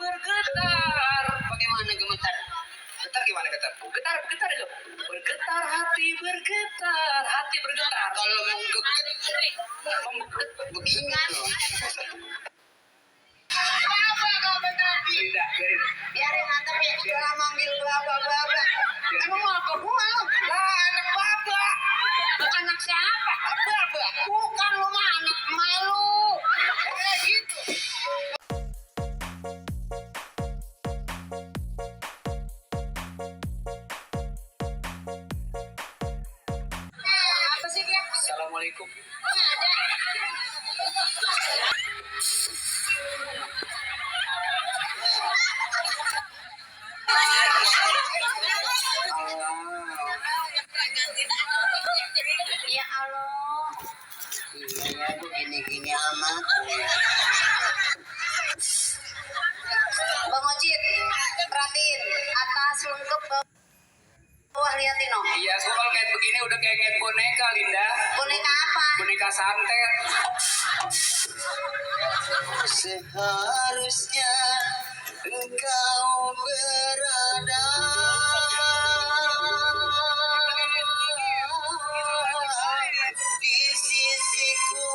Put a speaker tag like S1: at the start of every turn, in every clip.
S1: bergetar.
S2: Bagaimana gemetar?
S1: Getar gimana getar? Getar, getar itu. Bergetar hati bergetar, hati bergetar.
S2: Kalau menggeket begini tuh.
S1: Linda, biarin.
S2: Biarin mantap ya. Jangan manggil baba-baba. Emang mau apa gua lu?
S1: Lah, anak baba.
S2: Anak siapa?
S1: Baba.
S2: Bukan lu mah anak malu.
S1: Gitu.
S2: Apa sih dia?
S1: Assalamualaikum.
S2: Ada. Ya Allah. Iya, begini-gini amat. Bang Ojit, perhatiin atas lengkap bawah liatin no.
S1: Iya, gua kalau kayak begini udah kayak boneka, Linda.
S2: Boneka apa?
S1: Boneka santet.
S2: Seharusnya engkau berada di sisiku,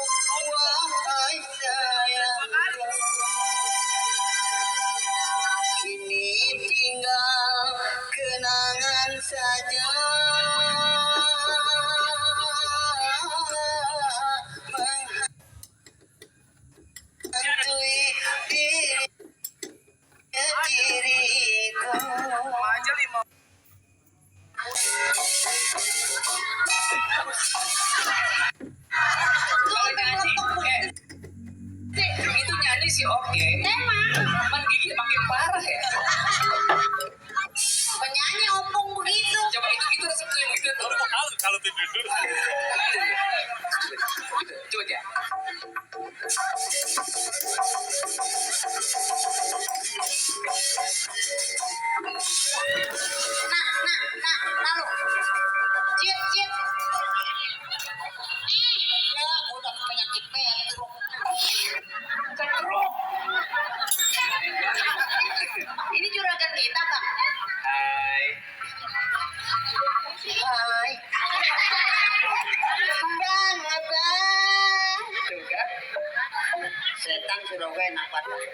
S2: wahai sayangku. Kini tinggal kenangan saja menghantui diriku.
S1: Aja 5. Itu nyanyi sih oke. Man gigi makin parah ya.
S2: Penyanyi ompong begitu.
S1: Coba itu resep yang itu.
S3: Kalau tidur.
S1: Coba ya.
S2: Lalu. Cit. Ya, udah penyakit petruk. Ini juragan kita, Bang.
S1: Hai.
S2: Hai. Bang, abang.
S1: Tuh kan?
S2: Setan sudah enak banget.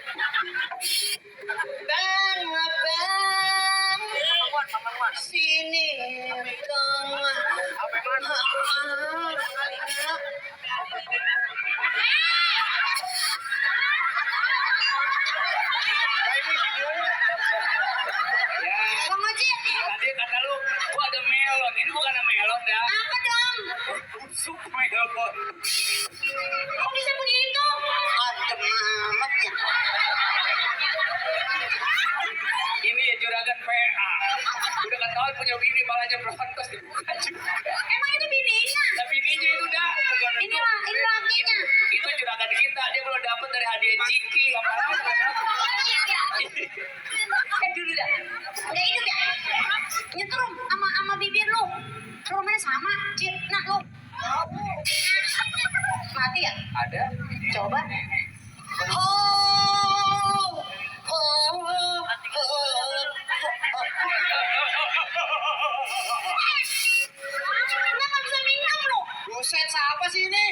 S2: Bang, abang. Sini dong.
S1: Ya.
S2: Bang Ojit,
S1: Tadi kata lu, gua ada melon. Ini bukan ada melon dah.
S2: apa dong?
S1: Sup melon.
S2: Kok bisa begitu? Adem amat ya.
S1: Ini ya juragan PA. Udah ketahuan punya bini malahnya berontos dibuka juga.
S2: Emang itu bininya?
S1: Tapi bininya itu dah. Bukan
S2: Ini lakinya.
S1: itu juragan kita. Dia belum dapat dari hadiah Ciki.
S2: Dulu dah. Nggak hidup ya? Nyetrum sama bibir lu. Rumahnya sama, Cit. Nah, lu. Mati ya?
S1: Ada.
S2: Coba. Kenapa bisa minum lu?
S1: Buset, siapa sih ini?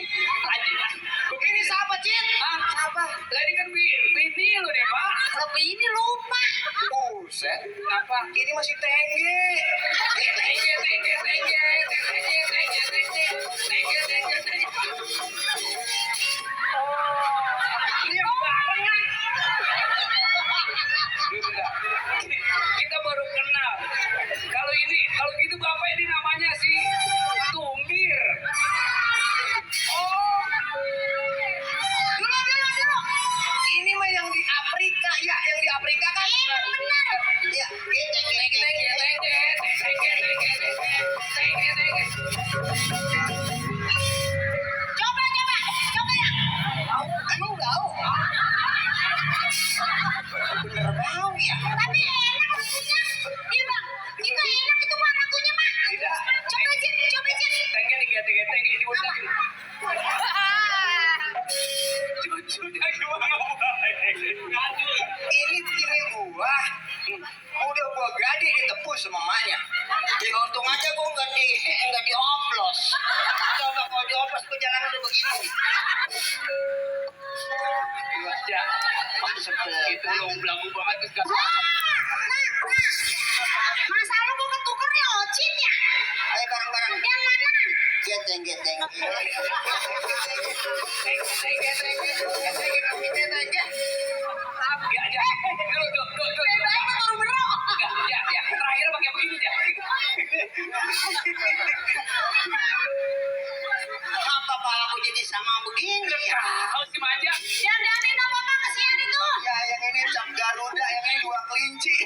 S2: Ini siapa, Cit?
S1: Ah, siapa? Lah ini kan bini lu nih, Pak.
S2: Lebih ini lupa.
S1: Buset, apa? Ini masih tengge. Ini barengan. Kita baru kenal. Kalau gitu bapak ini namanya si Tumbir. Oh. Dulu. Ini mah yang di Afrika ya, yang di Afrika kan.
S2: Benar.
S1: Ya,
S2: Coba ya.
S1: emang tahu? Bener bau ya.
S2: Tapi enak rasanya. Iya, Bang. Itu enak itu mah lagunya mah.
S1: Tidak.
S2: Coba, Cit.
S1: Tengge ini udah. Cucunya gimana baik?
S3: Ini bini gua udah gua gadi ditepus sama emaknya. Ya untung aja gua nggak dioplos. Coba kalau dioplos gua jalan udah begini.
S1: Ya, itu lo belagu banget terus gak.
S2: Masa lu mau ketuker ya Ocit ya?
S3: Ayo bareng-bareng.
S2: Yang mana?
S3: Geteng.
S1: Ya, dulu.
S2: Bebek lu baru berok.
S1: Ya, terakhir pakai begini ya.
S3: Apa palaku jadi sama begini ya?
S1: Kau si Maja.
S2: Yang Danin apa kesian itu?
S3: Ya yang ini cap Garuda, yang ini 2 kelinci.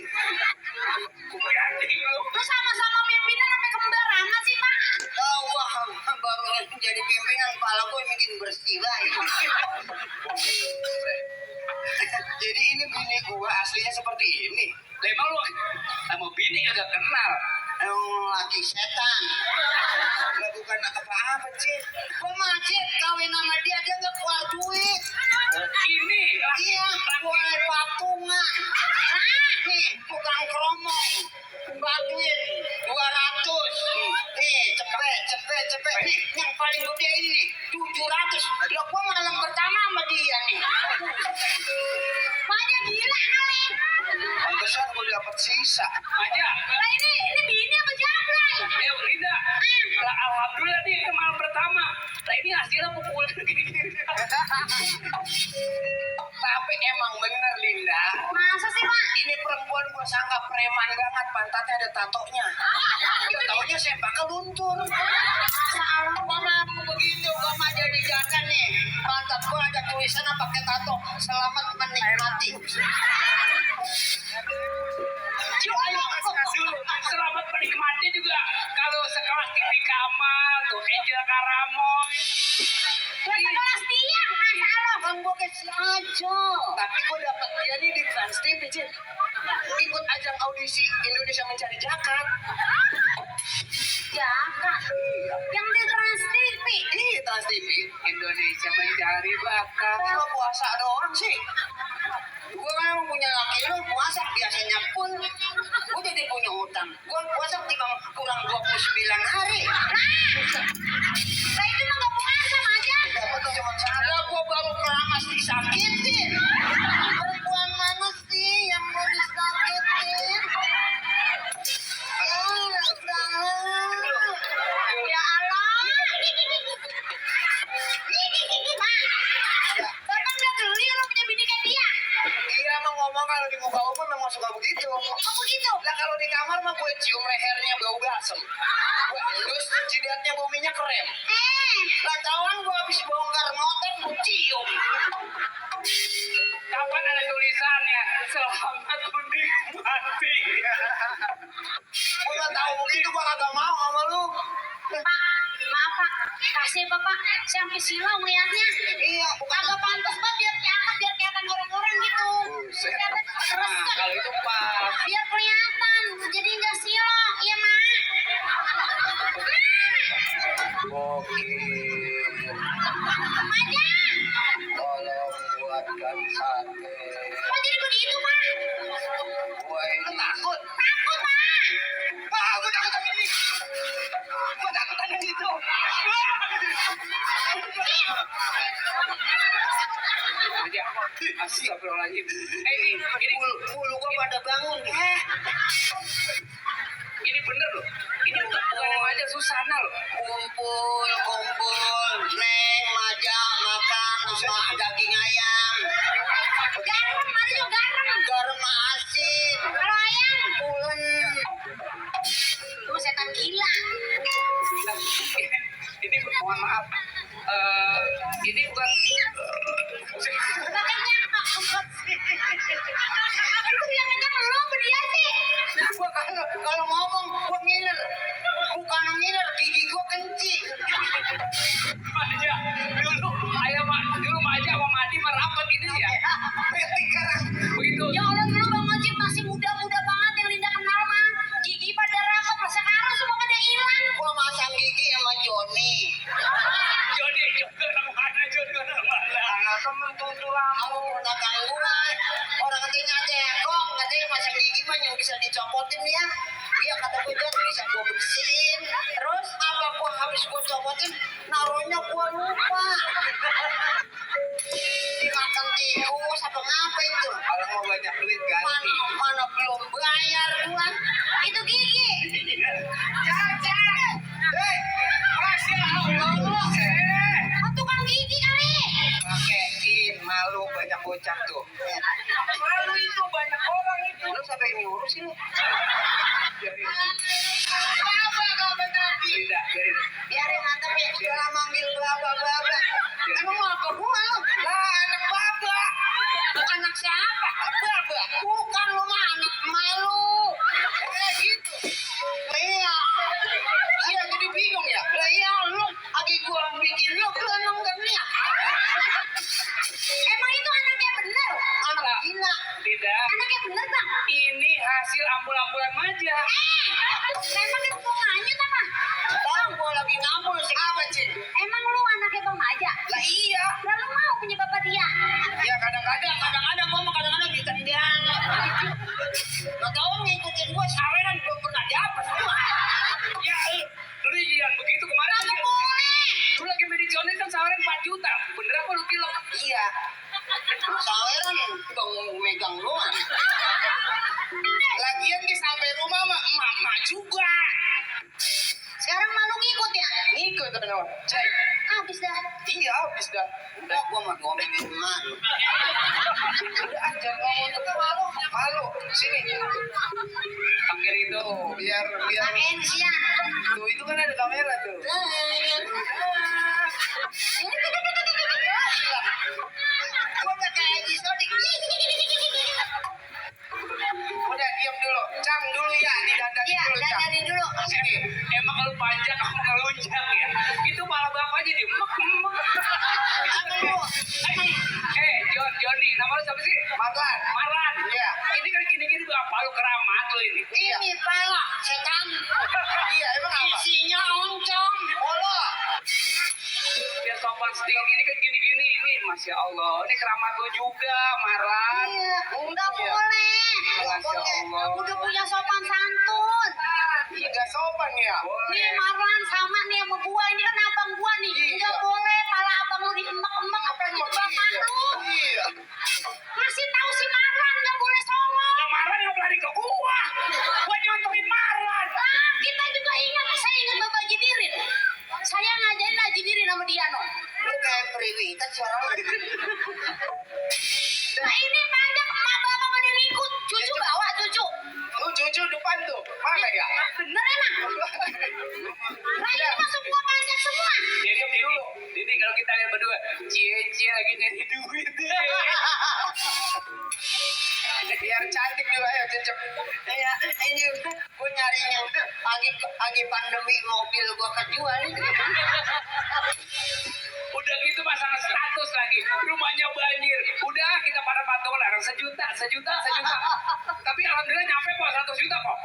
S1: Kuyakin lu.
S2: Lu sama-sama pimpinan sampai kembar amat sih, Pak.
S3: Wah, baru jadi pimpinan palaku makin bersih lagi. Jadi ini bini gua aslinya seperti ini.
S1: Lemang lu sama bini kagak kenal.
S3: Lagi setan. Nggak bukan apa-apa, Cik. Gua mah, Cik, kawin sama dia nggak keluar duit.
S1: Ini
S3: Iya, boleh patungan. Nih, tukang kromong. Bantuin 200. Nih, cepet. Nih, yang paling gede ini nih, 700. Lah gua malam pertama sama dia nih.
S2: Maja gila kali.
S3: Pantesan gua dapat sisa.
S1: Maja.
S2: Lah ini bini apa jamblay?
S1: Rida. Lah, alhamdulillah nih itu malam pertama. Lah ini hasilnya pukul.
S3: Tapi emang bener, Linda.
S2: Masa sih, Pak?
S3: Ini perempuan gua sangka preman banget, pantatnya ada tatonya. Taunya sempaknya luntur.
S2: Salah.
S3: Gua mah begitu, gua mah jadi jalan nih. Pantat gua ada tulisannya pakai tato. Selamat menikmati.
S1: Ayo, dulu. Selamat menikmati juga. Kalau sekelas TV Kamal, tuh Angel Karamoy.
S2: Kelas dia, masa lo?
S3: Kan gua kasih aja. Tapi gua dapat dia nih di Trans TV, Cik. Ikut ajang audisi Indonesia Mencari Jakat.
S2: Jaka. Yang di Trans TV.
S3: Iya, Trans TV.
S1: Indonesia Mencari Bakat.
S3: Kalau puasa doang sih. Gue memang punya laki lu puasa biasanya pun gue jadi punya utang. Gue puasa timbang kurang 29 hari.
S2: Lah itu mah gak puasa aja.
S3: Dapat cuma satu. Gue baru keramas disakitin. Perempuan mana sih yang mau disakitin?
S2: Ya Allah. Bapak udah geli lo punya bini kayak dia.
S3: Iya emang ngomong kalau di muka umum memang suka begitu.
S2: Oh begitu.
S3: Lah kalau di kamar mah gue cium lehernya bau basem. Gue elus jidatnya bau minyak rem. Lah cawan gue habis bongkar motor gue cium.
S1: Kapan ada tulisannya? Selamat menikmati.
S3: Gue gak tahu begitu, gue kagak mau sama lu.
S2: Pak, maaf Pak. Kasih Bapak. Saya sampai silau ngeliatnya.
S3: Iya, bukan
S2: Agak pantas Pak biar kelihatan orang-orang gitu.
S3: Buset.
S2: Kelihatan
S1: Nah,
S2: resek.
S1: kalau itu pas.
S2: Biar kelihatan. Jadi nggak silau. Iya Mak.
S3: Oke,
S2: Maja.
S3: tolong buatkan sate.
S2: Kok jadi begitu Pak?
S3: Gue ini takut.
S2: Takut Pak.
S3: Wah, gue takut sama ini. Gue takut sama itu.
S1: Maja. Astagfirullahaladzim. Ini
S3: Bulu gue pada bangun.
S1: ini bener loh. Ini bukan nama aja Susana loh.
S3: Kumpul, Neng, Maja, makan sama daging ayam.
S2: Garam, Mario garam.
S3: Garam asin.
S2: Kalau ayam,
S3: Pulen.
S2: lu setan gila.
S1: Ini mohon maaf. Ini bukan.
S2: Udah kenyang Pak. Lu yang kenyang lu apa dia sih?
S3: Gue kalau ngomong gue ngiler. Bukan ngiler, gigi gue kencing.
S1: Maja. Dulu Maja sama Madi merapat ini ya. Begitu.
S2: Ya Allah dulu Bang Ojek masih muda-muda banget yang Linda kenal mah. Gigi pada rapat, pas sekarang semua pada hilang.
S3: Gue masang gigi sama Joni.
S1: Joni mana?
S3: Temen tuh lama. Dagang gue. Orang katanya cekong, katanya masang gigi mah yang bisa dicopotin ya. Iya kata gue John, bisa gue bersihin. Terus apa gue habis gue copotin, naruhnya gue lupa. Dimakan tikus apa ngapa itu?
S1: Kalau mau banyak duit ganti.
S3: Mana belum bayar gua.
S2: Itu gigi.
S1: Hei, Masya Allah.
S2: Oh, tukang gigi kali.
S1: Pakein, malu banyak bocah tuh. Malu itu banyak orang itu.
S3: Lu sampai ngurus ini.
S1: Apa kau tadi? Tidak, biarin.
S3: Biarin mantap ya. Jangan manggil baba-baba. Emang mau apa gua lu?
S1: Lah, anak baba.
S3: Anak siapa? Baba. Bukan lu mah anak malu.
S1: Gitu.
S3: Iya.
S1: Iya, jadi bingung ya.
S3: Lah iya lu lagi gua bikin lu emang enggak niat.
S2: Emang itu anaknya bener?
S3: Anak gila.
S1: Tidak.
S2: Anaknya bener, Bang?
S1: Ini hasil ambul-ambulan maja.
S2: Memang itu mau nganyut apa?
S3: Tahu gua lagi ngabul sih. Apa sih?
S2: Emang lu anaknya Bang Maja?
S1: Lah iya.
S2: Lalu mau punya bapak dia?
S1: Ya kadang-kadang.
S3: Kadang-kadang gua mah kadang-kadang ditendang. Nggak tahu ngikutin gua saweran belum pernah dapat gua.
S1: Ya, lu yang begitu kemarin.
S2: Lalu boleh.
S1: Lu lagi mediconin kan sawaran 4 juta. Bener apa lu bilang?
S3: Iya. Saweran bang megang doang.
S1: Lagian di sampai rumah mah emak juga.
S2: Sekarang malu ngikut ya?
S1: Ngikut teman-teman. Cek.
S2: Habis dah.
S1: Iya habis dah.
S3: Udah gua mah ngomongin malu.
S1: Udah aja ngomong tuh malu. Malu. Sini. Pakai itu biar
S2: Pakein sian.
S1: tuh itu kan ada kamera tuh.
S3: Gua udah kayak Haji Sodik.
S1: Udah diam dulu. Cam dulu ya di dada
S2: Iya,
S1: dulu Cam.
S2: dandanin dulu.
S1: Sini. Emang kalau panjang kamu ngelunjang ya. Itu malah bapak aja mek. Joni, nama lu siapa sih? Marlan. Marlan. Iya. Ini kan gini-gini bapak lu keramat lu ini.
S3: Ini pala setan.
S1: Iya, emang apa?
S3: Isinya oncom.
S1: Polo. Biar sopan sedikit ini kan gini-gini ini Masya Allah. Ini keramat lu juga, Marlan.
S2: Iya, udah
S1: Iya.
S2: boleh.
S1: Masya Allah.
S2: Udah punya sopan santun.
S1: Iya, gak sopan ya?
S2: Nih Marwan sama nih sama gua, ini kan abang gua nih.
S1: Iya.
S2: Udah boleh pala abang lu diemek-emek apa yang bapak lu.
S1: Iya.
S2: Masih tahu si Marwan nggak boleh songong.
S1: Yang Marlan yang lari ke gua. Gua nyontohin Marlan.
S2: Ah, kita juga ingat, saya ingat Bapak Jinirin. Saya ngajarin Haji Dirin sama Diano.
S3: Lu kayak periwitan suara lu.
S2: Nah ini banyak emak bapak pada ngikut. Cucu bawa cucu.
S1: Lu cucu depan tuh. Mana ya?
S2: Bener emang. Nah ini mah semua panjang semua.
S1: Jadi dulu. Jadi kalau kita lihat berdua, cie lagi nyari duit. Biar cantik dulu ayo cecep.
S3: Iya, ini gua nyarinya lagi pandemi mobil gua kejual.
S1: Udah gitu pasang status lagi. Rumahnya banjir. Udah kita pada patung larang sejuta. Tapi alhamdulillah nyampe kok 100 juta kok.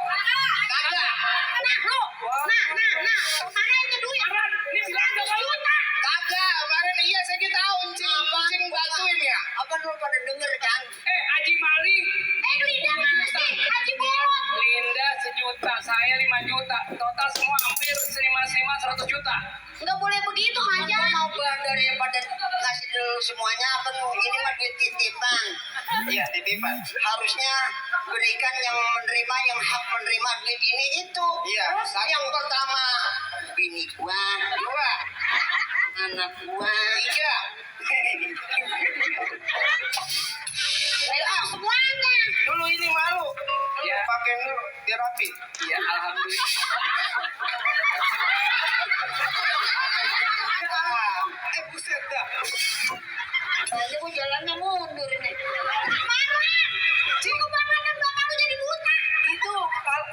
S1: Kagak.
S2: Nah lu. Nah. Mana itu duit?
S1: Marlan, ini bilang 2 juta. Kagak, kemarin iya saya tahu Encing bantuin ya.
S3: Apa lu pada denger kan?
S1: Haji Mali.
S2: Linda masih. Haji Bolot.
S1: Linda sejuta, saya 5 juta. Total semua hampir 100 juta.
S2: Nggak boleh begitu aja.
S3: Gua mau gua daripada ngasih dulu semuanya apa ini mah duit titipan.
S1: Iya, titipan.
S3: Harusnya berikan yang menerima yang hak menerima duit ini itu.
S1: Iya.
S3: Terus yang pertama bini gua,
S1: 2,
S3: anak gua,
S1: 3.
S2: Itu semuanya.
S1: Dulu ini malu. Ya, pakai dulu biar rapi. Ya, alhamdulillah. Buset dah.
S3: Kayaknya gua jalannya mundur ini.
S2: Marwan. Cukup banget dan bapak lu jadi buta.
S1: Itu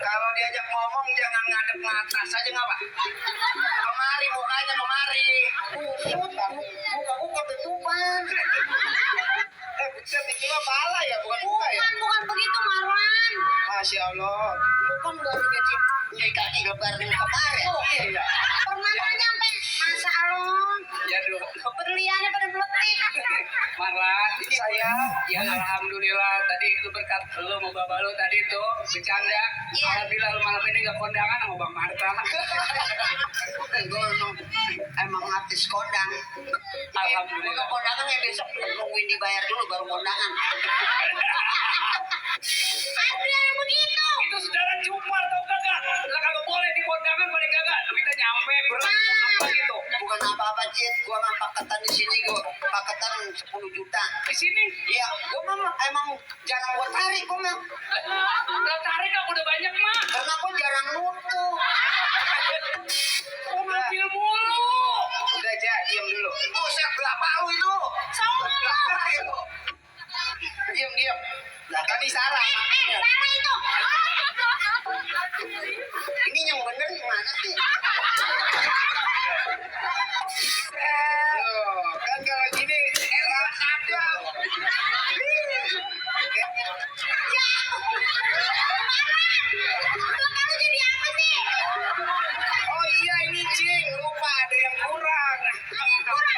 S1: kalau diajak ngomong jangan ngadep mata saja nggak pak? Kemari mukanya kemari.
S3: Muka gua ketutupan.
S1: Buset ini mah pala ya bukan muka ya?
S2: Bukan begitu Marwan.
S1: Masya Allah.
S3: Lu kan baru nyuci kaki lebaran kemarin.
S1: Iya.
S2: Pernah nggak nyampe masa lo Oh,
S1: Ya dulu.
S2: berliannya pada meletik.
S1: Marah, ini saya. Ya alhamdulillah tadi itu berkat lu sama bapak lu tadi tuh bercanda.
S2: Iya.
S1: Alhamdulillah lu malam ini gak kondangan sama Bang Marta.
S3: Gue emang artis kondang.
S1: Alhamdulillah.
S3: Kalau kondangan ya besok nungguin dibayar dulu baru kondangan.
S2: Adrian begitu.
S1: Itu saudara cupar tau kagak? Lah kagak boleh di kondangan paling kagak. Duitnya nyampe berat apa gitu.
S3: Bukan apa-apa Cid, gua mah paketan di sini gua paketan 10 juta.
S1: Di sini.
S3: Iya, gua mah emang jarang gua tarik gua mah.
S1: Lah tarik aku udah banyak mah.
S3: Karena gua jarang nutup.
S1: Kok ngambil mulu?
S3: Udah Ja, diam dulu. Buset, berapa lu itu?
S2: Sama lo.
S3: Diam. Lah tadi salah.
S2: Sama itu.
S3: Ini yang bener gimana sih? Loh, kan kalau gini enak ada.
S2: Bapak lu jadi apa sih?
S3: Oh iya ini Cing, lupa ada yang kurang.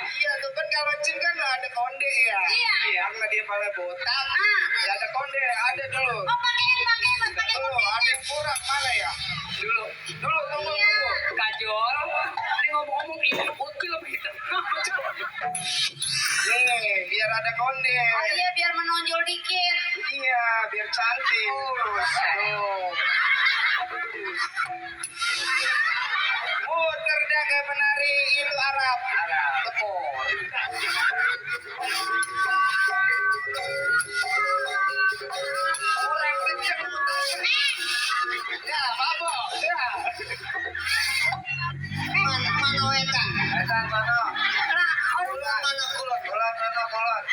S3: Iya tuh kan kalau Cing kan ada konde ya.
S2: Iya.
S3: Karena dia pada botak. Ya ada konde, ada dulu.
S2: Oh, pakai
S3: Tuh,
S2: konde.
S3: ada yang kurang mana ya? Dulu, tunggu.
S1: Kajol. Ini ngomong-ngomong ini putih lebih hitam.
S3: Nih, biar ada konde.
S2: Oh iya, biar menonjol dikit.
S3: Iya, biar cantik. Tuh. Muter dah kayak penari itu Arab. Tepuk. Kurang kenceng. Ya, mabok. Ya. Mana wetan? Wetan mana? Kulon mana kulon? Kulon mana kulon?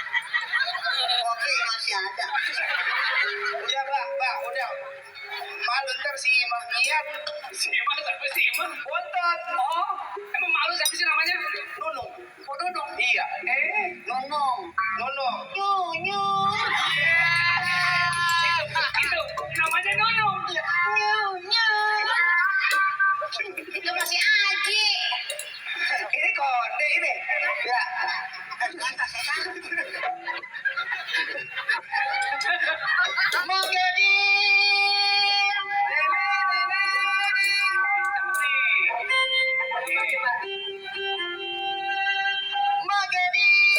S3: Kopi masih ada. Udah, Mbak, udah. Malu ntar si Imah niat.
S1: Si Iman siapa si Iman?
S3: Bontot.
S1: Oh, emang malu siapa sih namanya?
S3: Nunung.
S1: Oh, Nunung.
S3: Iya. Nunung. Nyu.
S1: Itu namanya Nunung.
S2: Itu masih Aji.
S3: Ini konde ini. Ya. Magadir. Magadir.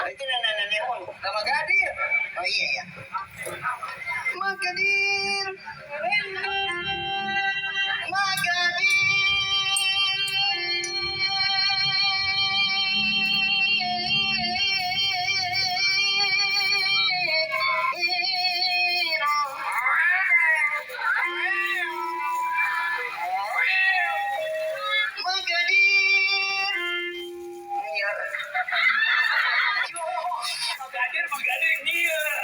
S3: Itu nenek-nenek nama Gadir. Oh iya ya. Magadir.
S1: Magadir nyier.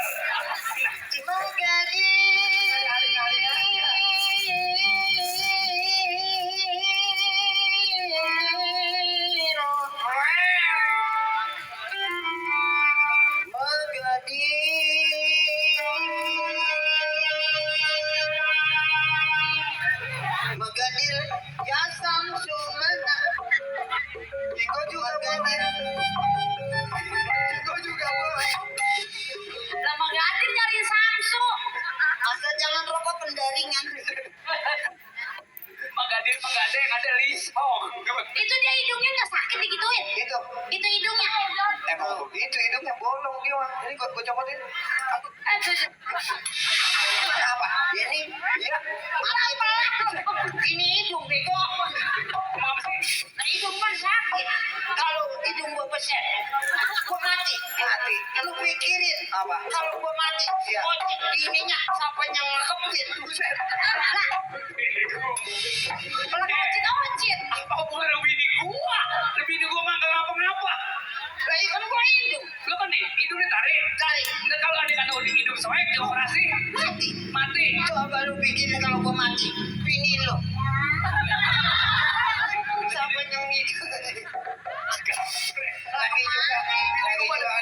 S3: Magadir, ya Samsu mana? Iko juga Magadir. Iko juga boleh.
S2: Lama Gadir nyari Samsu.
S3: Asal jangan rokok pendaringan.
S1: Magadir yang ada lisong.
S2: Itu dia hidungnya nggak sakit digituin. Itu hidungnya.
S3: Emang itu hidungnya bolong dia. Ini gua copotin.
S2: Tuh.
S3: Apa? Ini? Ya. Ini hidung bego.
S1: Kenapa sih?
S2: Nah, hidung kan sakit.
S3: Kalau hidung gua peset, gua mati. Lu pikirin apa? Kalau gua mati, ojek di ininya siapa yang ngekepin? Buset.
S2: Kalau ojit.
S1: Apa hubungan bini gua? Bini gua mah nggak ngapa-ngapa.
S3: Lah iya kan gua hidung.
S1: Lo kan nih, hidungnya tarik. Nggak kalau ada kata udah hidup soek dioperasi. Mati.
S3: Coba lu pikirin kalau gua mati, bini lu. Siapa yang itu? Lagi juga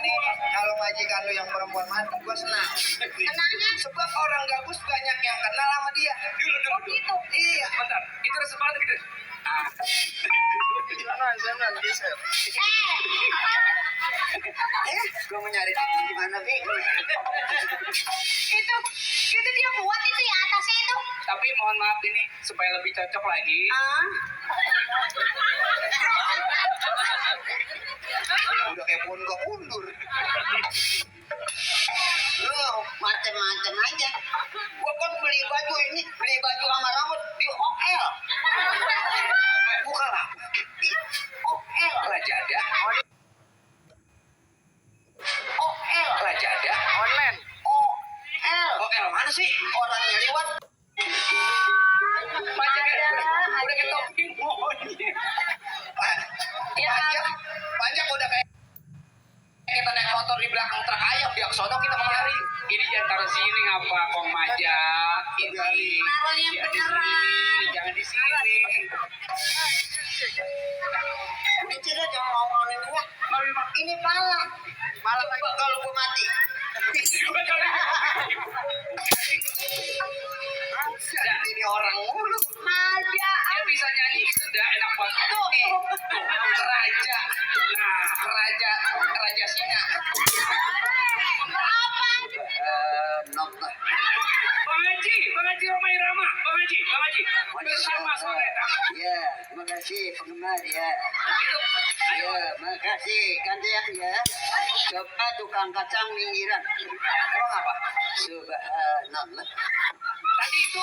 S3: nih, kalau ngaji majikan lu yang perempuan mati, gua senang.
S2: Kenanya?
S3: Sebab orang gabus banyak yang kenal sama dia.
S1: Dulu.
S2: Oh gitu.
S3: Iya.
S1: Bentar, itu ada sepatu gitu. Ah,
S3: Gua mau nyari titik di mana, Bi?
S2: Itu dia buat itu ya atasnya itu.
S1: tapi mohon maaf ini supaya lebih cocok lagi.
S2: Ah.
S3: Udah kayak pohon gua undur. Lu macem-macem aja. Gua kan beli baju sama rambut di OL.
S1: Bukan lah.
S3: OL.
S1: Lajada.
S3: OL.
S1: Lajada.
S3: OL.
S1: Oh, mana sih?
S3: Orangnya lewat.
S1: Udah kayak topi monyet. Panjang udah kayak kita naik motor di belakang truk ayam di sono kita kemari. Ini jangan taruh sini ngapa Kong Maja. Ini.
S2: Naruh yang
S1: Jangan di
S2: beneran.
S1: sini, jangan di sini.
S3: Udah cerita jangan ngomongin gua. Ini pala. Coba kalau gua mati. Ini orang mulu.
S2: Maja.
S1: Dia bisa nyanyi sudah enak banget. Raja. Nah, raja singa.
S3: Nonton.
S1: Bang Haji Roma Irama. Bang Haji. Bersama Soneta.
S3: Ya, makasih penggemar ya. Ya, makasih gantian ya. Coba tukang kacang pinggiran.
S1: Emang apa?
S3: Subhanallah.
S1: Tadi itu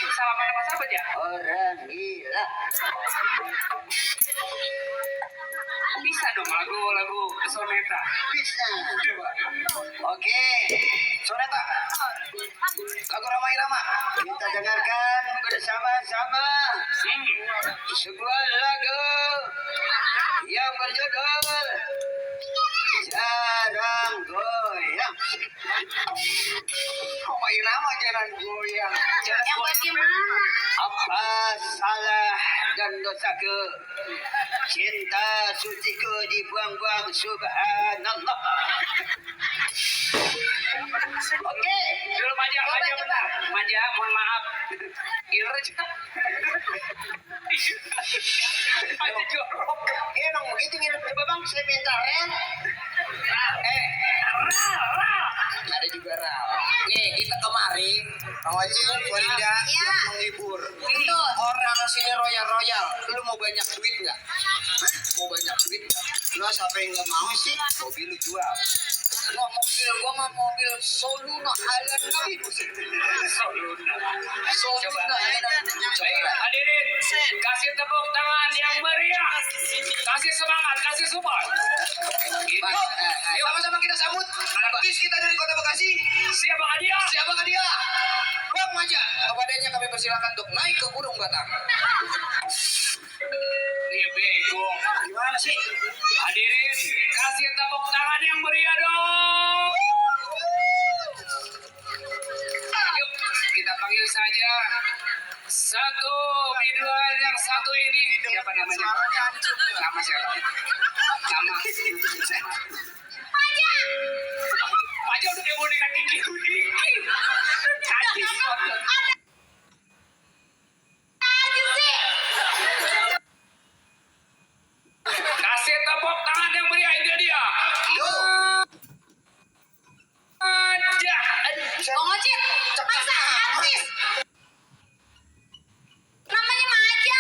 S1: salaman sama sahabat ya?
S3: Orang gila.
S1: Bisa dong lagu Soneta.
S3: Bisa.
S1: Coba.
S3: Oke. Soneta. Lagu Roma Irama. Kita dengarkan bersama-sama. Sebuah lagu yang berjudul Jarang Goyang. Roma Irama jarang goyang.
S2: Yang bagaimana?
S3: Apa salah dan dosaku? Cinta suciku dibuang-buang, subhanallah. Oke.
S1: Dulu Maja bentar. Maja, mohon maaf. Irja. Maja jorok.
S3: Emang begitu ngirim coba bang, saya minta rem.
S1: Ada juga Ral.
S3: Nih kita kemari, Bang Haji, Warinda,
S2: Ya.
S3: menghibur.
S2: Betul.
S3: Orang sini royal. Lu mau banyak duit nggak? Hah? Mau banyak duit nggak? Lu siapa yang nggak mau sih? Mobil lu jual. Gua mah mobil Soluna Highland Nabi. Soluna Highland.
S1: Baik, hadirin, kasih tepuk tangan yang meriah. Kasih semangat, kasih support. Gitu.
S3: Yuk, sama-sama kita sambut artis kita dari Kota Bekasi.
S1: Siapakah dia?
S3: Siapakah dia? Bang Maja. Kepadanya kami persilakan untuk naik ke Gunung Batak.
S1: Dia bego.
S3: Gimana sih?
S1: Hadirin, kasih tepuk tangan yang meriah dong. Yuk, kita panggil saja satu biduan yang satu ini. Siapa namanya? Nama siapa? Nama. Maja udah kayak boneka tinggi. Cadis. Kasih tepuk tangan yang meriah, ini dia. Maja.
S2: Bang Ojek, masa artis? Namanya Maja.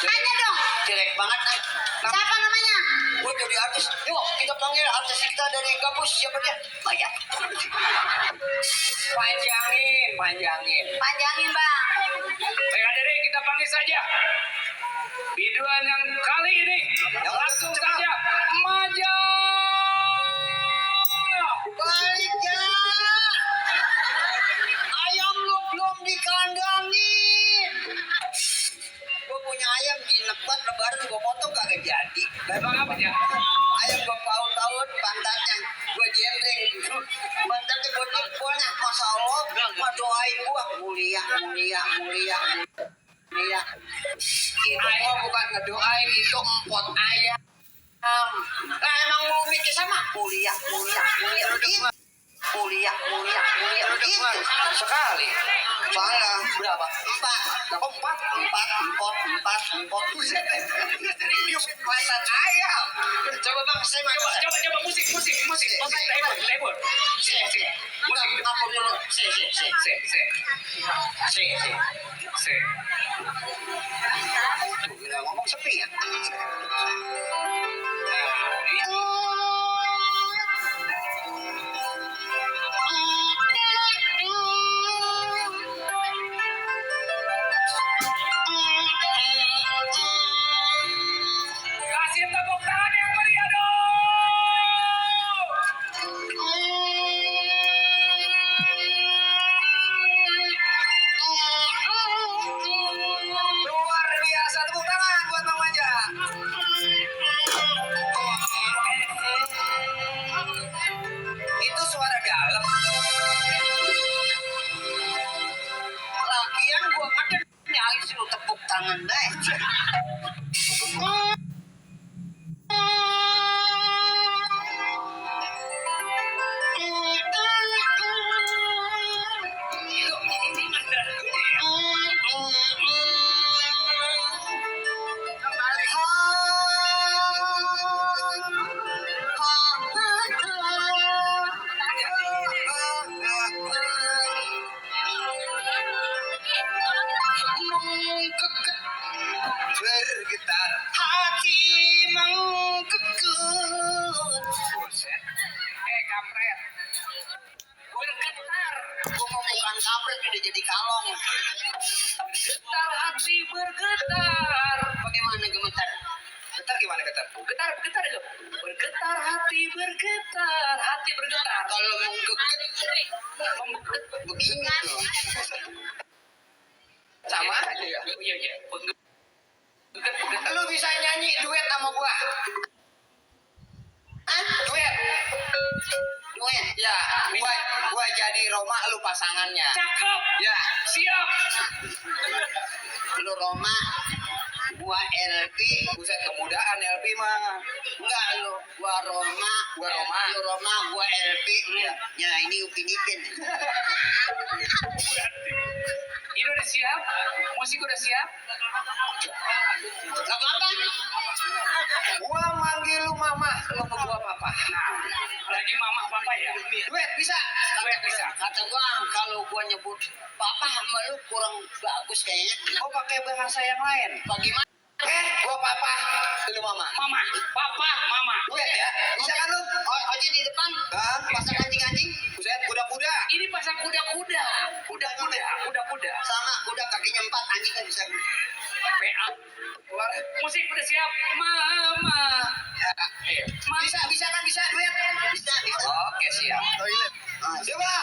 S2: Maja dong.
S3: Jelek banget.
S2: Siapa namanya?
S3: Gue jadi artis. Yuk, kita panggil artis kita dari kampus. Siapa dia? Maja.
S1: Panjangin.
S2: Panjangin bang.
S1: Baik hadirin, kita panggil saja biduan yang kali ini. Langsung saja Maja.
S3: Balik ya. Ayam lu belum dikandangin. Gue punya ayam jinak banget, lebaran gue potong kagak jadi.
S1: Bang apa ya?
S3: Ayam gue paut-paut, pantatnya gue jembreng. Pantatnya gue jempolnya, Masya Allah. Gue doain gue mulia. Itu gue bukan ngedoain, itu empot ayam. Nah emang mau mikir mah kuliah gitu. Kuliah gitu.
S1: Sekali.
S3: Soalnya
S1: Berapa?
S3: empat. Buset. Serius kelihatan ayam. Coba bang, saya
S1: Coba musik. Label.
S3: Musik. Ngampur dulu.
S1: Se.
S3: Gila ngomong sepi ya.
S1: Kasih tepuk tangan yang meriah dong.
S3: Luar biasa, tepuk tangan buat Bang Manja. Itu suara dalam. Lagian gua ngedek nyari suruh tepuk tangan deh. Bergetar hati menggugah.
S1: Buset. Kampret. Bergetar.
S3: Gua mau bukan kampret udah jadi kalong.
S1: Bergetar hati bergetar.
S3: Bagaimana gemetar?
S1: Getar gimana getar? Getar itu. Bergetar hati bergetar. Hati bergetar.
S3: Kalau menggugah begini tuh.
S1: Sama aja ya. Iya. Bergetar.
S3: Lu bisa nyanyi duet sama gua? Hah?
S1: Duet.
S3: Duet? Ya, gua jadi Roma, lu pasangannya.
S1: Cakep.
S3: Ya,
S1: Siap.
S3: lu Roma, gua LP.
S1: Buset kemudaan LP mah.
S3: Enggak, gua Roma,
S1: Gua Roma.
S3: lu Roma, gua LP. Ya, ini Upin Ipin.
S1: Ini udah siap? Musik udah siap?
S3: Lagu apa?
S1: Gua manggil lu mama, lu ke gua papa. Nah, lagi mama papa ya?
S3: Duet bisa.
S1: Duet bisa.
S3: Kata gua kalau gua nyebut papa sama lu kurang bagus kayaknya.
S1: Oh pakai bahasa yang lain.
S3: Bagaimana? Gua papa, lu mama.
S1: Mama, papa, mama.
S3: Duet ya? Bisa kan lu? Oji di depan. Pasang anjing-anjing.
S1: Buset, kuda-kuda. Ini pasang kuda-kuda. Kuda-kuda.
S3: Sama kuda kakinya 4, anjingnya bisa.
S1: PA. Keluar. Musik udah siap. Mama.
S3: Ya.
S1: Ayo.
S3: Bisa kan bisa duet? Bisa.
S1: Oke, siap.
S3: Toilet. Coba.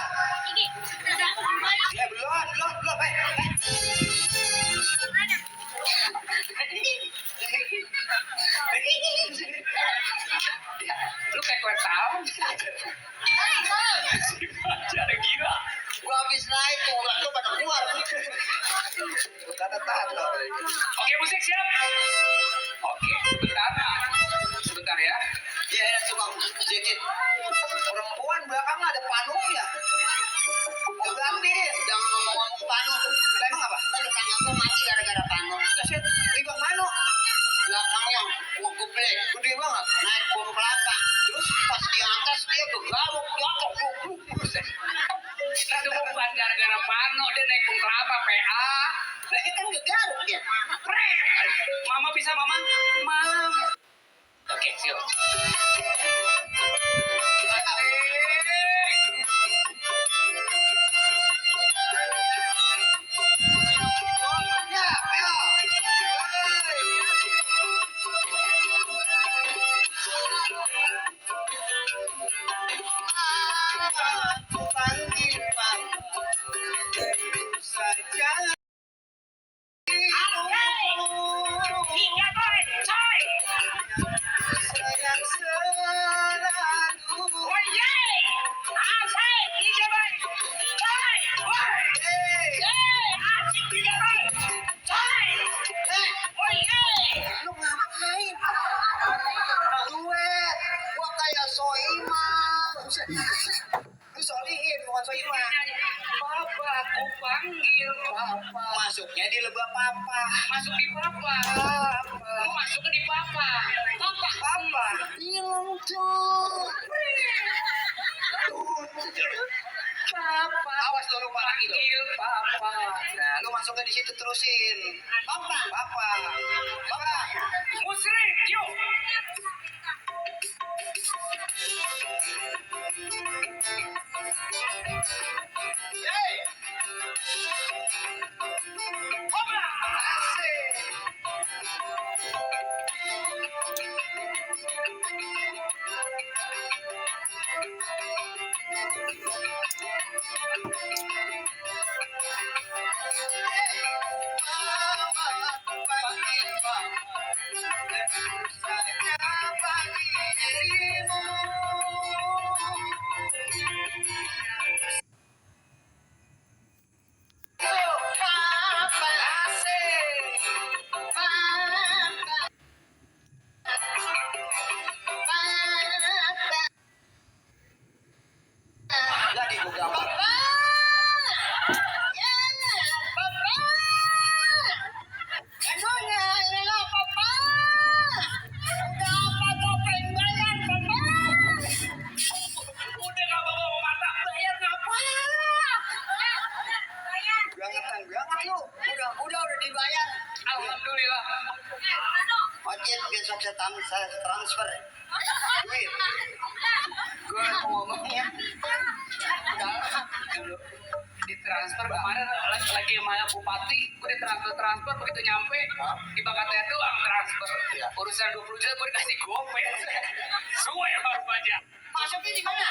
S1: Ya, belum. Lu kayak kue tahu. Ada gila.
S3: Gua habis naik tuh urat gua pada keluar.
S1: Tato. Oke, musik siap. Oke, sebentar ya.
S3: Ya, coba sedikit.
S1: Perempuan belakang ada panunya. Gantiin.
S3: Jangan ngomong-ngomong panu.
S1: Emang apa?
S3: Tadi tangga gua mati gara-gara panu.
S1: Kaset tiba manu.
S3: Belakang yang gua geblek.
S1: Gede banget.
S3: Naik pohon kelapa. Terus pas di atas dia bergaruk jatuh.
S1: Buset. Itu bukan gara-gara panu dia naik pun kelapa PA.
S3: Nah, ini kan ngegaruk dia.
S1: Pret. Mama bisa mama? Mam. Oke, siap.
S3: Ya, ayo. Aku panggil mama saja. Sayang selalu. Lu ngapain? Duet. Gua kayak Soiman. Lu solihin bukan Soiman.
S1: Papa, aku panggil papa.
S3: Masuknya di lebah papa.
S1: Masuk di papa. Lu masuk di papa. Papa.
S3: Papa. Hilang tuh.
S1: Papa.
S3: Awas lu lupa lagi lu.
S1: Panggil papa.
S3: Nah, lu masuknya di situ terusin. Papa. Papa. Papa.
S1: Musrik, yuk.
S3: Hey.
S1: Hopla.
S3: Asik. Jadi gua gambar.
S1: Udah gak bawa mata. Bayar ngapa?
S3: Bangetan banget lu. Udah dibayar.
S1: Alhamdulillah.
S3: Ojek besok saya transfer. Duit. Gua mau ngomongnya.
S1: Dulu ditransfer kemarin lagi sama bupati, gue ditransfer begitu nyampe di bakatnya doang transfer.
S3: Iya.
S1: Urusan 20 juta gue dikasih gopay. Semua yang harus aja.
S3: Masuknya di mana?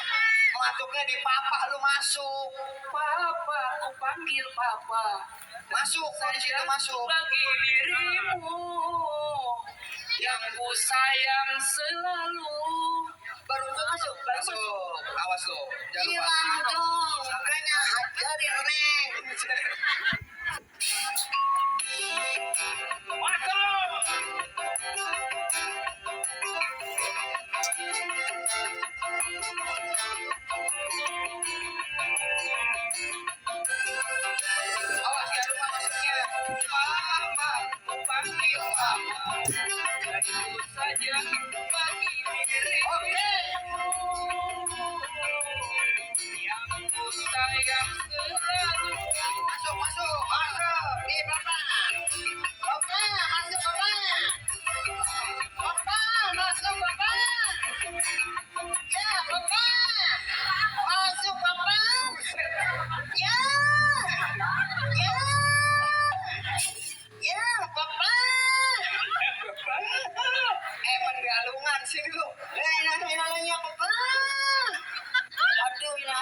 S3: Masuknya di papa lu masuk.
S1: Papa, aku panggil papa.
S3: Masuk, di situ masuk.
S1: Bagi dirimu yang ku sayang selalu.
S3: Baru masuk. Awas lu. Jangan lupa. Hilang dong. Makanya ajarin Neng.
S1: Masuk.
S3: Awas jangan lupa masuknya.
S1: Papa, aku panggil papa. Dan itu saja bagi dirimu.
S3: Oke.
S1: Yang ku sayang selalu.
S3: Masuk. Di papa. Papa, masuk papa. Papa, masuk papa. Ya, papa. Masuk papa. Ya. Ya, papa. Penggalungan sih lu. Nanya papa. Aduh, ilah,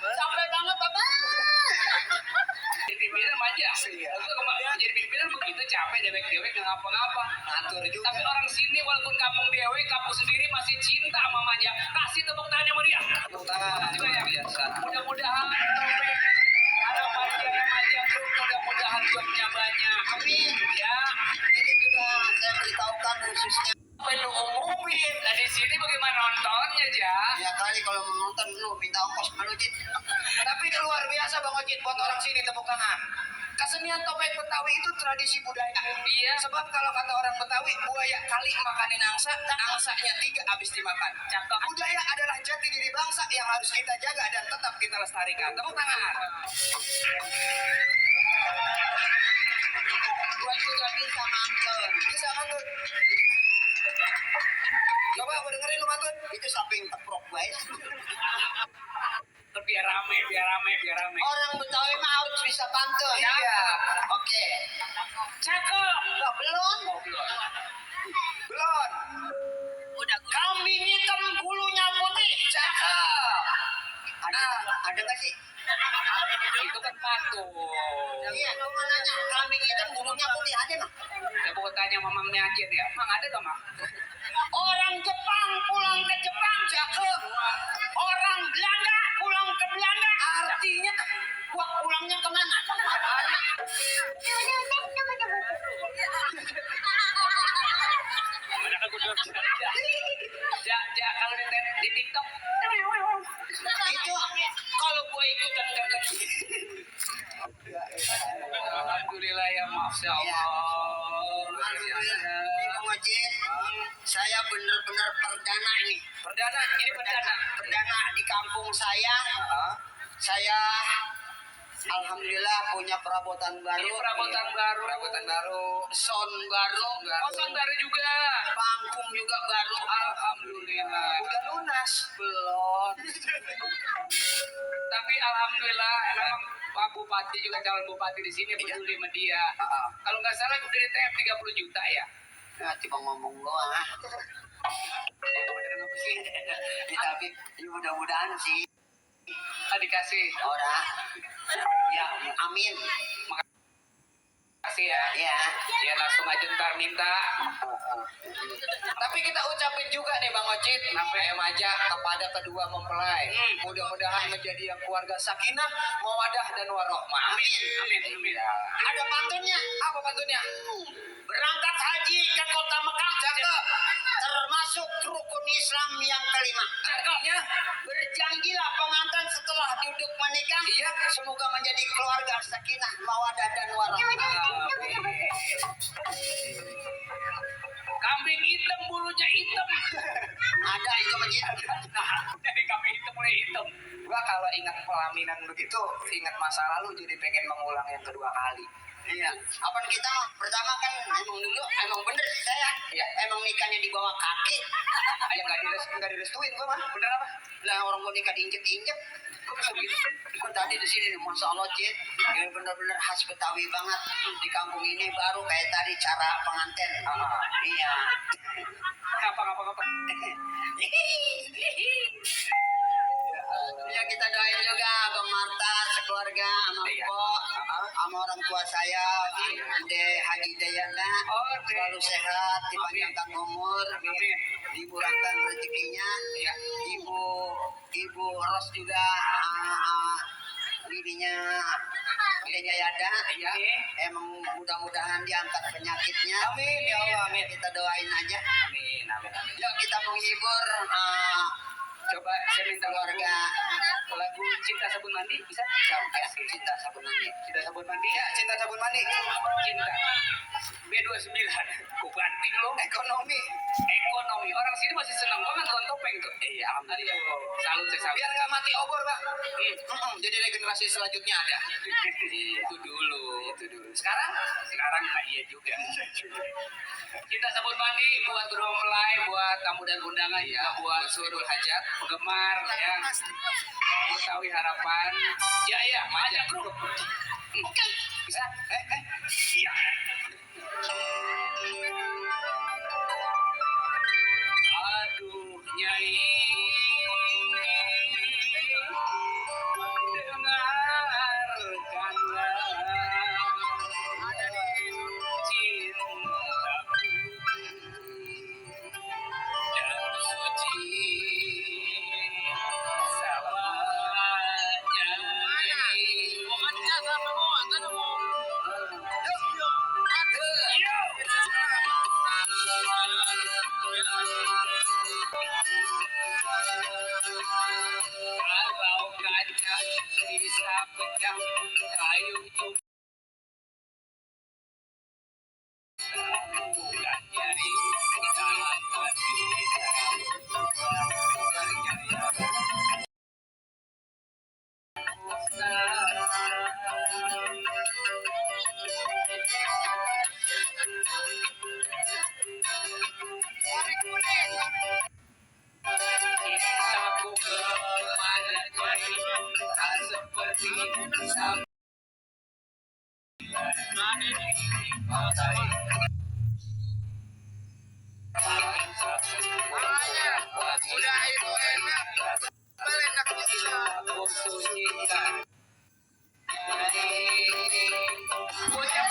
S3: capek banget papa.
S1: Jadi pimpinan aja.
S3: Iya.
S1: Jadi pimpinan begitu capek dewek-dewek nggak ngapa-ngapa.
S3: Atur juga.
S1: Tapi orang sini walaupun kampung dewe, kampung sendiri masih cinta sama Maja. Kasih tepuk tangan sama dia.
S3: Tepuk tangan.
S1: Makasih banyak.
S3: Biasa.
S1: Mudah-mudahan topeng harapannya Maja Group, mudah-mudahan jobnya banyak.
S3: Amin.
S1: Ya.
S3: Ini juga saya beritahukan khususnya.
S1: Penuh umumin. Nah di sini bagaimana nontonnya, Ja?
S3: Ya kali kalau mau nonton lu minta ongkos sama lu, Jit. Tapi luar biasa Bang Ojit buat orang sini tepuk tangan. Kesenian topeng Betawi itu tradisi budaya.
S1: Iya.
S3: Sebab kalau kata orang Betawi, buaya kali makanin angsa, angsanya 3 habis dimakan.
S1: Cakep.
S3: Budaya adalah jati diri bangsa yang harus kita jaga dan tetap kita lestarikan. Tepuk tangan. Gua juga bisa mantun. Bisa mantun. Coba aku dengerin lu mantun. Itu samping teprok baik.
S1: Biar rame.
S3: Orang Betawi mah harus bisa pantun.
S1: Iya.
S3: Oke.
S1: Cakep.
S3: Loh, belum. Belum.
S1: Udah gue.
S3: Kambing hitam bulunya putih. Cakep. Ada nggak sih?
S1: Itu kan patung.
S3: Iya, lu mau nanya. Kambing hitam bulunya putih ada nggak?
S1: Saya mau tanya mamangnya aja ya. Mang ada gak, Mang?
S3: Orang Jepang pulang ke Jepang. Cakep. Orang Belanda pulang ke Belanda. Artinya, gua pulangnya kemana?
S1: Ja, kalau di TikTok.
S3: Itu kalau gue ikutan gak.
S1: Alhamdulillah ya, masya Allah. Luar biasa.
S3: Ini Bang Ojek, saya benar-benar perdana ini.
S1: Perdana, ini perdana.
S3: Perdana di kampung saya. Saya alhamdulillah punya perabotan baru.
S1: Ini perabotan baru.
S3: Sound baru.
S1: Oh, sound baru juga.
S3: Panggung juga baru.
S1: Alhamdulillah.
S3: Udah lunas belum?
S1: Tapi alhamdulillah memang Pak Bupati juga calon bupati di sini peduli sama dia. Kalau nggak salah udah DTF 30 juta ya.
S3: Nah, cuma ngomong doang.
S1: Beneran apa sih?
S3: Ya, tapi ya mudah-mudahan sih
S1: Dikasih.
S3: orang. Ya, amin.
S1: Makasih ya.
S3: Ya.
S1: Ya langsung aja ntar minta.
S3: Tapi kita ucapin juga nih Bang Ocit, aja kepada kedua mempelai. Mudah-mudahan menjadi yang keluarga sakinah, mawadah dan warohmah.
S1: Amin.
S3: Ada pantunnya. Apa pantunnya? Berangkat haji ke kota Mekah. Cakep. Termasuk rukun Islam yang kelima.
S1: Artinya
S3: Berjanjilah pengantin setelah duduk menikah.
S1: Iya.
S3: Semoga menjadi keluarga sakinah, mawadah dan warohmah.
S1: kambing hitam bulunya hitam.
S3: Ada itu Ocit.
S1: Dari kambing hitam mulai hitam.
S4: Gua kalau ingat pelaminan begitu, ingat masa lalu jadi pengen mengulang yang kedua kali.
S3: Iya. Apa kita pertama kan emang bener saya.
S4: Iya.
S3: Emang nikahnya di bawah kaki.
S4: Ayo nggak direstuin gua mah.
S3: Bener apa? Lah orang mau nikah diinjek-injek. Kok bisa begitu? Kok tadi di sini Masya Allah Cid, ini bener-bener khas Betawi banget. Di kampung ini baru kayak tadi cara pengantin. Iya.
S1: Apa?
S3: Ya kita doain juga Bang Marta sekeluarga sama
S4: Iya.
S3: Mpok sama orang tua saya Ade Haji Dayana selalu sehat dipanjangkan umur dimurahkan rezekinya ya. Ibu Ros juga bininya Yada ya. Emang mudah-mudahan diangkat penyakitnya.
S4: Amin ya Allah, amin.
S3: Kita doain aja.
S4: Amin.
S3: Yuk kita menghibur
S1: Coba saya minta
S3: keluarga.
S1: lagu Cinta Sabun Mandi bisa?
S3: Cinta sabun mandi.
S1: Cinta Sabun Mandi ya.
S4: Cinta sabun mandi.
S1: Cinta. B29. Kok banting lo?
S4: Ekonomi.
S1: Orang sini masih senang banget nonton topeng tuh.
S4: Iya, alhamdulillah.
S1: Salut.
S4: Biar nggak mati obor, Pak. Jadi regenerasi selanjutnya ada.
S1: Itu dulu.
S4: Sekarang
S1: Iya juga. Cinta Sabun Mandi buat bermempelai, buat tamu dan undangan ya, buat seluruh hajat, penggemar ya. Betawi Harapan. Ya, Majak Group. Oke, bisa? Iya. Aduh, Nyai. Dengarkanlah cintaku yang suci selamanya. Kalau kaca bisa pecah, kayu juga bukan jari tangan kita Cintaku kepada jari tak seperti sampai udah itu enak aku sucikan bocah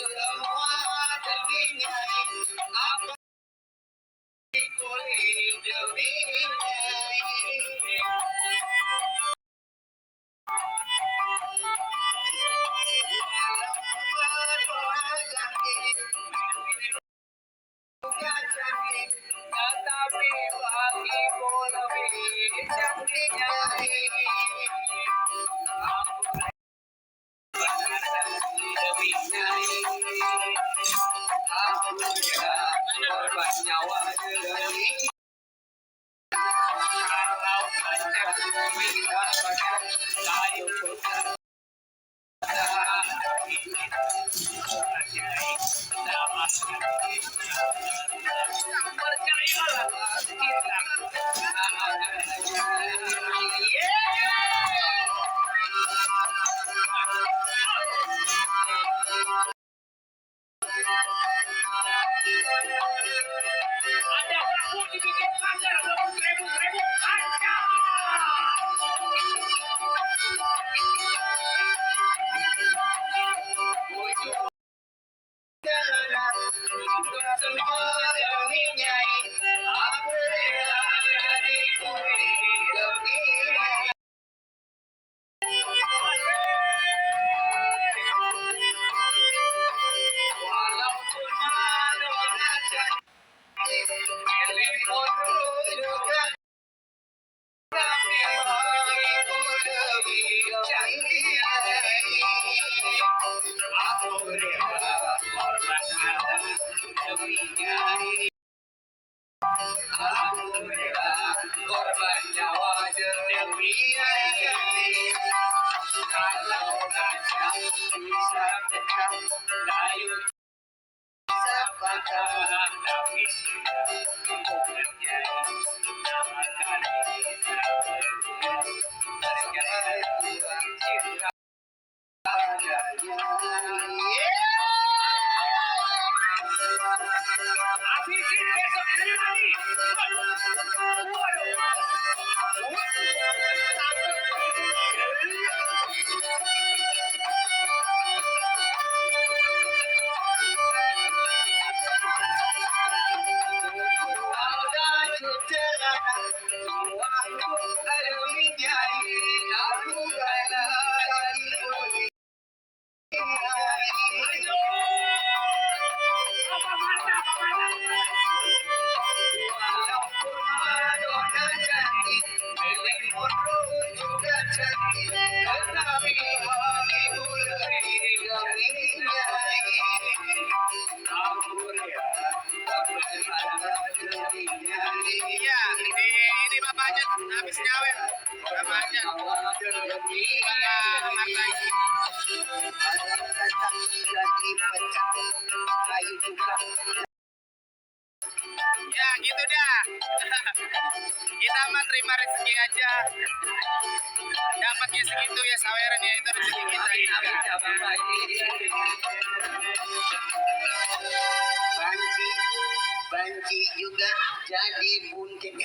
S3: semua demi Nyai. Apa kulit demi Nyai.
S1: Tetapi bagiku lebih cantik Nyai. Demi Nyai, aku rela korban nyawa demi. Kalau saja bisa pada kayu putih. Percayalah ada aku dibikin pagar 20.000 aja.
S3: Semua demi Nyai. Aku rela jadi kulit demi Nyai.
S1: Walaupun Madonna cantik, Marilyn Monroe juga tapi bagiku lebih cantik Nyai. Aku rela korban harta demi Nyai. Aku rela korban nyawa demi Nyai. Kalau kaca bisa pecah, kayu bisa patah, tapi bukan Nyai. Akan bisa terjadi cinta padanya. Habisin besok hari lagi. Apa mata, apa mata. Walaupun Madonna cantik, Marilyn Monroe juga cantik, tetapi bagiku lebih demi Nyai. Aku rela korban harta demi Nyai.
S4: Iya, ini bapaknya habis nyawer. Bapaknya.
S3: Demi
S4: Bapak Marta ini.
S3: jadi pecah kayu juga.
S4: Ya gitu dah. Kita mah terima rezeki aja. Dapatnya segitu ya saweran ya, itu rezeki kita.
S3: Banci juga jadi bunting.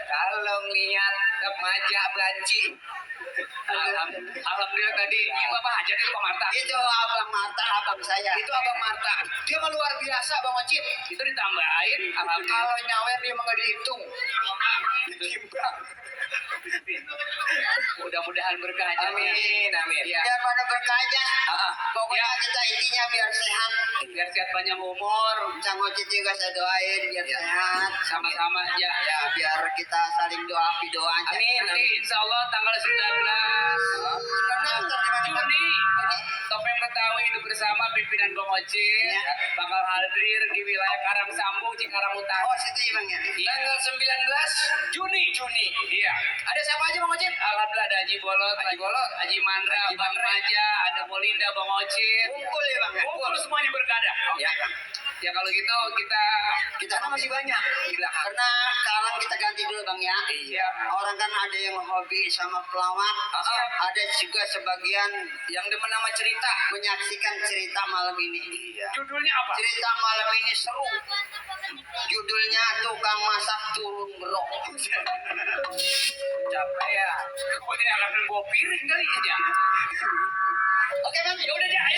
S1: Kalau ngeliat remaja banci, alhamdulillah tadi ini Bapak Hajar itu Pak Marta.
S3: Itu abang Marta, abang saya.
S1: Itu Abang Marta.
S3: Dia mah luar biasa bang Ocit.
S1: Itu ditambahin alhamdulillah.
S3: Kalau nyawer dia mah nggak dihitung. Ditimbang.
S1: Mudah-mudahan berkah aja.
S3: Amin,
S1: amin. Ya.
S3: Biar pada berkahnya. Pokoknya
S1: Ya.
S3: kita intinya biar sehat.
S1: Biar sehat panjang umur.
S3: Sang Ocit juga saya doain biar sehat.
S1: Sama-sama ya.
S3: Ya biar kita saling doa doanya.
S1: Amin. Nanti insya Allah tanggal 19 Juni Topeng Betawi hidup bersama pimpinan Bang Ocit
S3: Ya.
S1: bakal hadir di wilayah Karang Sambung, Cikarang Utara.
S3: Oh situ ya bang ya.
S1: Tanggal 19 Juni. Iya.
S3: Ada siapa aja bang Ocit?
S1: Alhamdulillah ada Haji Bolot, Haji Mandra, Bang Raja, ada Molinda, Bang Ocit.
S3: Kumpul ya bang ya.
S1: Kumpul semuanya berkada.
S3: Ya.
S1: Ya kalau gitu kita
S3: Masih banyak. Karena sekarang kita ganti dulu bang ya.
S1: Iya.
S3: Orang kan ada yang hobi sama pelawak, ada juga sebagian
S1: Yang demen nama cerita.
S3: menyaksikan cerita malam ini.
S1: Judulnya apa?
S3: Cerita malam ini seru. Judulnya tukang masak turun berok.
S1: Capek ya. Kok ini akan bawa piring kali ya?
S3: Oke bang.
S1: Ya udah, Ja, ayo